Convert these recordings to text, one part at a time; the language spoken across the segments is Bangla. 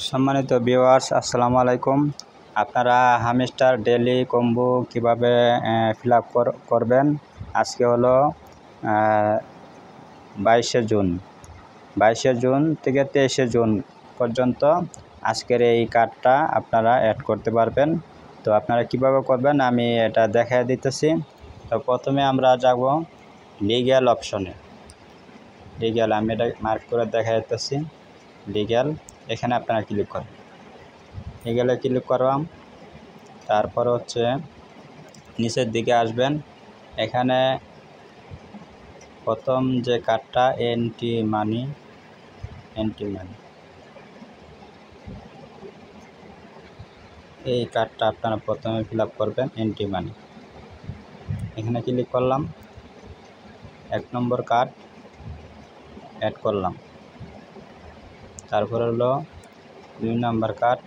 সম্মানিত ভিউয়ার্স, আসসালামু আলাইকুম। আপনারা হামস্টার ডেইলি কম্বো কিভাবে ফিল আপ করবেন, আজকে হলো 22শে জুন থেকে 23শে জুন পর্যন্ত আজকের এই কার্ডটা আপনারা অ্যাড করতে পারবেন। তো আপনারা কিভাবে করবেন আমি এটা দেখাই দিতেছি। তো প্রথমে আমরা যাব লিগ্যাল অপশনে। লিগ্যাল আমি এটা মার্ক করে দেখা দিতেছি। লিগ্যাল, এখানে আপনারা ক্লিক করবেন। লিগ্যালে ক্লিক করলাম, তারপর হচ্ছে নিচের দিকে আসবেন। এখানে প্রথম যে কার্ডটা এন্টি মানি, এই কার্ডটা আপনারা প্রথমে ফিল আপ করবেন। এন্টি মানি, এখানে ক্লিক করলাম, 1 নম্বর কার্ড অ্যাড করলাম। তারপর হলো 2 নম্বর কার্ড,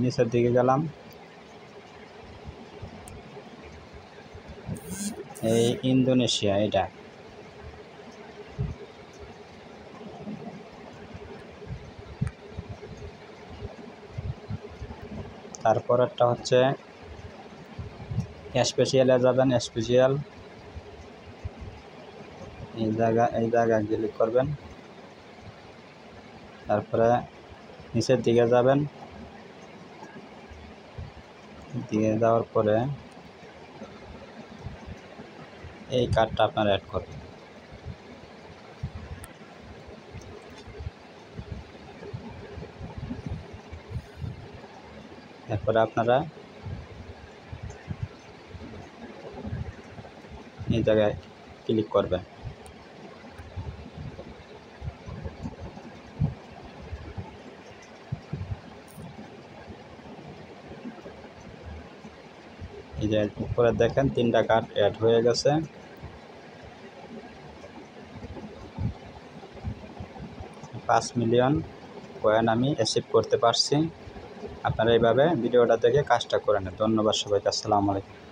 নিচের দিকে গেলাম, এই ইন্দোনেশিয়া, এটা তারপর একটা হচ্ছে স্পেশালে যাবেন। স্পেশাল এই জায়গায় ক্লিক করবেন। তারপরে নিচের দিকে যাবেন, দিকে যাওয়ার পরে এই কার্ডটা আপনারা অ্যাড করবেন। এরপরে আপনারা এই জায়গায় ক্লিক করবেন। এই যে উপরে দেখেন 3টা কার্ড অ্যাড হয়ে গেছে। $5 মিলিয়ন কয়েন আমি অ্যাচিভ করতে পারছি। আপনারা এইভাবে ভিডিওটা দেখে কাজটা করে নেন। ধন্যবাদ সবাইকে। আসসালামু আলাইকুম।